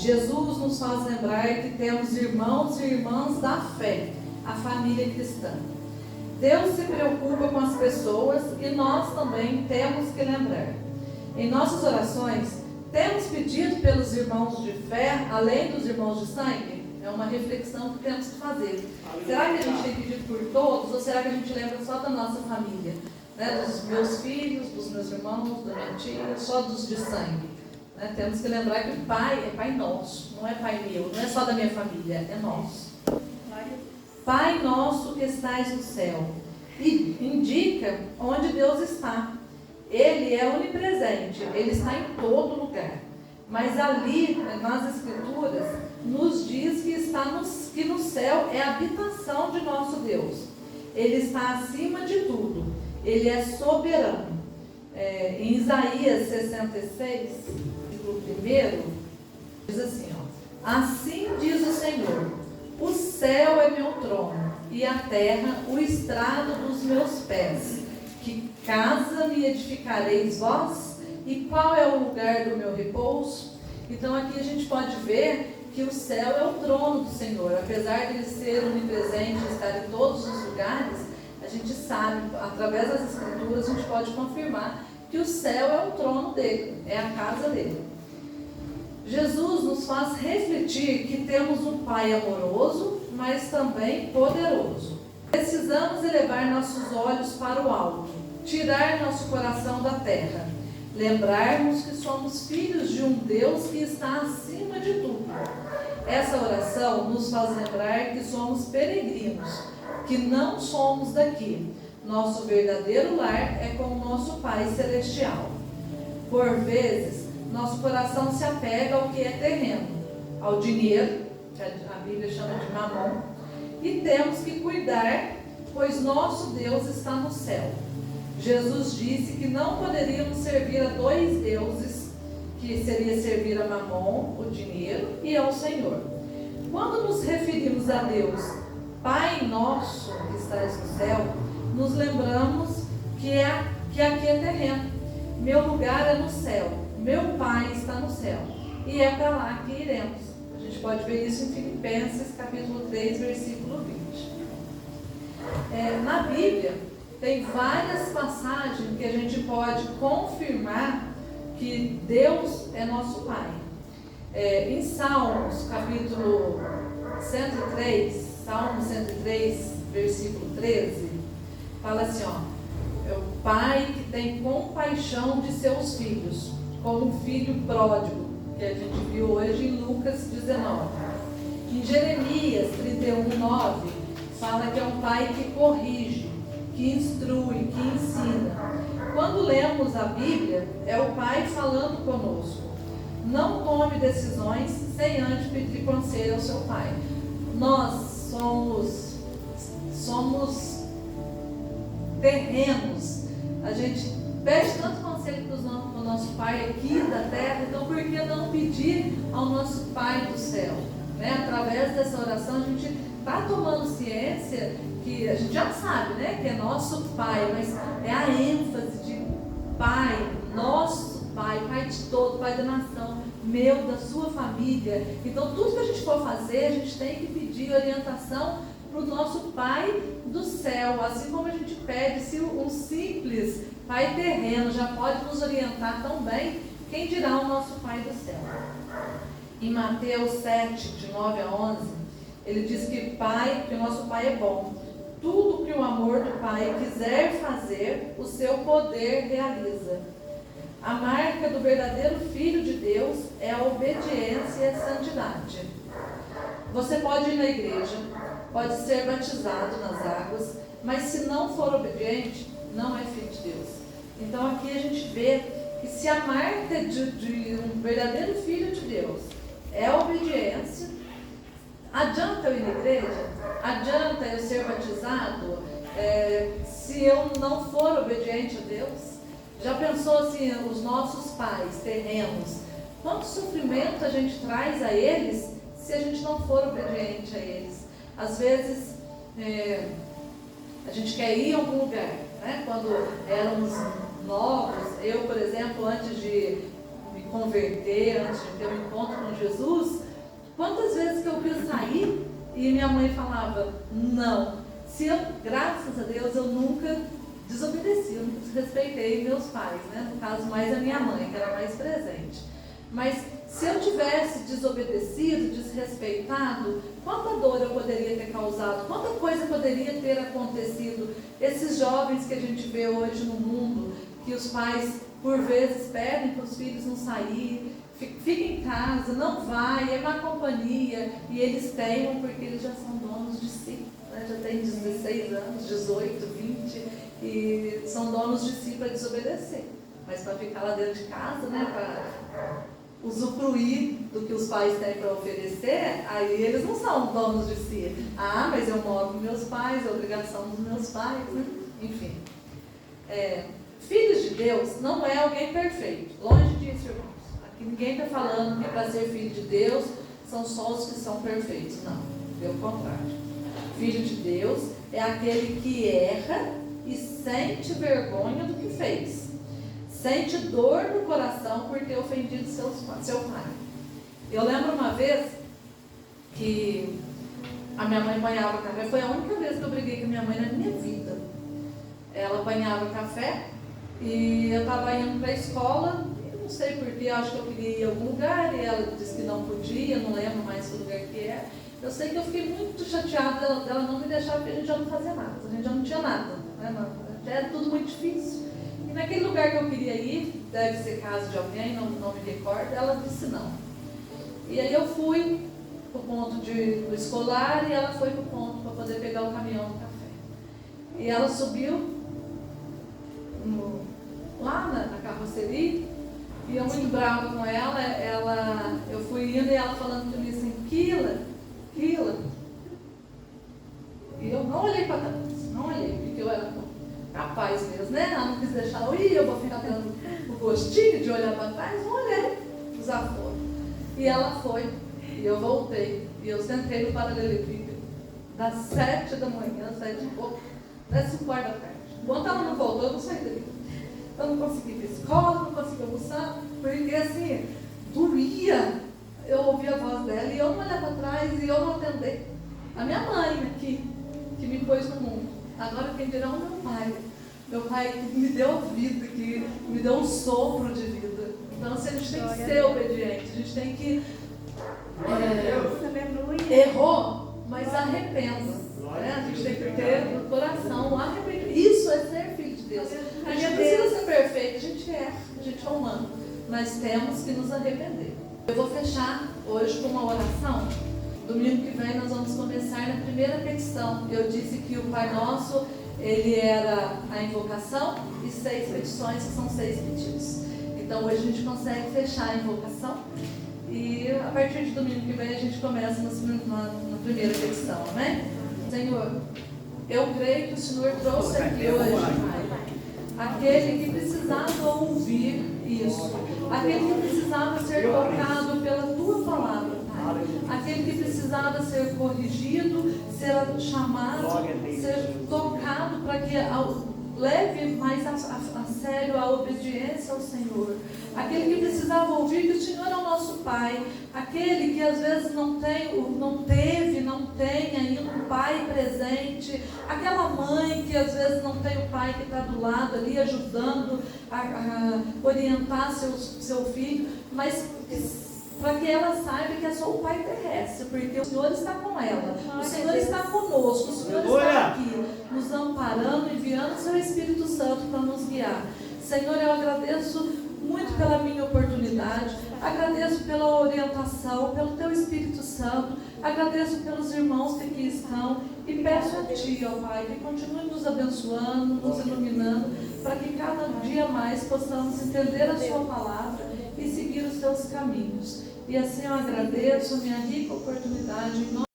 Jesus nos faz lembrar que temos irmãos e irmãs da fé, a família cristã. Deus se preocupa com as pessoas e nós também temos que lembrar. Em nossas orações, temos pedido pelos irmãos de fé, além dos irmãos de sangue? É uma reflexão que temos que fazer. Será que a gente tem pedido por todos ou será que a gente lembra só da nossa família? Né? Dos meus filhos, dos meus irmãos, da minha tia, só dos de sangue. Né? Temos que lembrar que o Pai é Pai nosso, não é Pai meu, não é só da minha família, é nosso. Pai nosso que estais no céu. E indica onde Deus está. Ele é onipresente, Ele está em todo lugar. Mas ali, nas Escrituras, nos diz que no céu é a habitação de nosso Deus. Ele está acima de tudo. Ele é soberano. Em Isaías 66, versículo 1, diz assim, assim diz o Senhor, o céu é meu trono e a terra o estrado dos meus pés. Que casa me edificareis vós? E qual é o lugar do meu repouso? Então aqui a gente pode ver que o céu é o trono do Senhor. Apesar de ele ser onipresente e estar em todos os lugares, a gente sabe, através das Escrituras, a gente pode confirmar que o céu é o trono dele, é a casa dele. Jesus nos faz refletir que temos um Pai amoroso, mas também poderoso. Precisamos elevar nossos olhos para o alto, tirar nosso coração da terra, lembrarmos que somos filhos de um Deus que está acima de tudo. Essa oração nos faz lembrar que somos peregrinos, que não somos daqui. Nosso verdadeiro lar é com o nosso Pai Celestial. Por vezes, nosso coração se apega ao que é terreno, ao dinheiro, que a Bíblia chama de mamon, e temos que cuidar, pois nosso Deus está no céu. Jesus disse que não poderíamos servir a dois deuses, que seria servir a mamon, o dinheiro, e ao Senhor. Quando nos referimos a Deus, Pai nosso que estás no céu, nos lembramos que aqui é terreno. Meu lugar é no céu, meu Pai está no céu, e é para lá que iremos. A gente pode ver isso em Filipenses, capítulo 3, versículo 20. Na Bíblia, tem várias passagens que a gente pode confirmar que Deus é nosso Pai. Em Salmos, capítulo 103, Salmo 103, versículo 13, fala assim, é o pai que tem compaixão de seus filhos, como um filho pródigo, que a gente viu hoje em Lucas 19. Em Jeremias 31:9, fala que é um pai que corrige, que instrui, que ensina. Quando lemos a Bíblia, é o Pai falando conosco. Não tome decisões sem antes pedir conselho ao seu Pai. Nós somos terrenos. A gente pede tanto conselho para o nosso Pai aqui da terra, então por que não pedir ao nosso Pai do céu? Através dessa oração a gente está tomando ciência que a gente já sabe, que é nosso Pai, mas é a ênfase de Pai, nosso Pai, Pai de todo, Pai da nação, meu, da sua família. Então tudo que a gente for fazer, a gente tem que pedir orientação para o nosso Pai do céu, assim como a gente pede se um simples Pai terreno já pode nos orientar tão bem, quem dirá o nosso Pai do céu? Em Mateus 7, de 9 a 11, ele diz que o nosso Pai é bom. Tudo que o amor do Pai quiser fazer, o seu poder realiza. A marca do verdadeiro Filho de Deus é a obediência e a santidade. Você pode ir na igreja, pode ser batizado nas águas, mas se não for obediente, não é filho de Deus. Então aqui a gente vê que se a marca de um verdadeiro Filho de Deus é a obediência, adianta eu ir na igreja? Adianta eu ser batizado? Se eu não for obediente a Deus? Já pensou assim, os nossos pais terrenos, quanto sofrimento a gente traz a eles se a gente não for obediente a eles? Às vezes a gente quer ir a algum lugar, quando éramos novos, eu, por exemplo, antes de me converter, antes de ter um encontro com Jesus, Quantas vezes que eu quis sair e minha mãe falava, não. Graças a Deus, eu nunca desobedeci, eu nunca desrespeitei meus pais, né? No caso, mais a minha mãe, que era mais presente. Mas se eu tivesse desobedecido, desrespeitado, quanta dor eu poderia ter causado, quanta coisa poderia ter acontecido. Esses jovens que a gente vê hoje no mundo, que os pais, por vezes, pedem para os filhos não sair, fica em casa, não vai, é má companhia, e eles teimam porque eles já são donos de si, né? Já têm 16 anos, 18, 20, e são donos de si para desobedecer. Mas para ficar lá dentro de casa, né, para usufruir do que os pais têm para oferecer, aí eles não são donos de si. Ah, mas eu moro com meus pais, é obrigação dos meus pais, né? Enfim. Filhos de Deus não é alguém perfeito, longe disso, irmãos. Aqui ninguém está falando que para ser filho de Deus são só os que são perfeitos, não, pelo contrário. Filho de Deus é aquele que erra e sente vergonha do que fez, sente dor no coração por ter ofendido seu pai. Eu lembro uma vez que a minha mãe banhava café, foi a única vez que eu briguei com a minha mãe na minha vida. Ela banhava café e eu estava indo para a escola, não sei porquê, acho que eu queria ir a algum lugar e ela disse que não podia, não lembro mais que lugar que é. Eu sei que eu fiquei muito chateada dela não me deixar, porque a gente já não fazia nada, a gente já não tinha nada, né? Era tudo muito difícil. E naquele lugar que eu queria ir, deve ser casa de alguém, não me recordo, ela disse não. E aí eu fui para o ponto do escolar e ela foi para o ponto para poder pegar o caminhão do café. E ela subiu lá na carroceria e eu muito brava com ela, eu fui indo e ela falando para mim assim, Kila. E eu não olhei para trás, não olhei, porque eu era capaz mesmo, né? Ela não quis deixar eu ir, eu vou ficar tendo o gostinho de olhar para trás, não olhei, desaforo. E ela foi, e eu voltei, e eu sentei no paralelepípedo, das 7 da manhã, 7 e pouco, até 5 horas da tarde. Enquanto ela não voltou, eu não saí dali. Eu não consegui ir para a escola, não consegui almoçar, porque assim, doía. Eu ouvi a voz dela e eu não olhar para trás e eu não atender. A minha mãe aqui, que me pôs no mundo. Agora quem dirá é o meu pai. Meu pai que me deu a vida, que me deu um sopro de vida. Então assim, a gente tem que ser obediente, a gente tem que... errou, mas arrependa. Né? A gente tem que ter no coração o arrependimento. Isso é ser filho de Deus. A gente não precisa ser perfeito, a gente erra, a gente é humano. Mas temos que nos arrepender. Eu vou fechar hoje com uma oração. Domingo que vem nós vamos começar na primeira petição. Eu disse que o Pai Nosso, ele era a invocação e 6 petições, que são 6 pedidos. Então hoje a gente consegue fechar a invocação e a partir de domingo que vem a gente começa na primeira petição, amém? Senhor, eu creio que o Senhor trouxe aqui hoje, Pai, aquele que precisava ouvir isso, aquele que precisava ser tocado pela Tua palavra, Pai, aquele que precisava ser corrigido, ser chamado, ser tocado para que leve mais a sério a obediência ao Senhor, aquele que precisava ouvir que o Senhor é o nosso Pai, aquele que às vezes não tem ainda um pai presente, aquela mãe que às vezes não tem o pai que está do lado ali ajudando a orientar seu filho, mas para que ela saiba que é só o Pai terrestre, porque o Senhor está com ela, o Senhor está conosco, o Senhor está aqui, nos amparando, enviando o Seu Espírito Santo para nos guiar. Senhor, eu agradeço muito pela minha oportunidade, agradeço pela orientação, pelo Teu Espírito Santo, agradeço pelos irmãos que aqui estão e peço a Ti, ó Pai, que continue nos abençoando, nos iluminando, para que cada dia mais possamos entender a Sua palavra e seguir os Teus caminhos. E assim eu agradeço a minha rica oportunidade em nome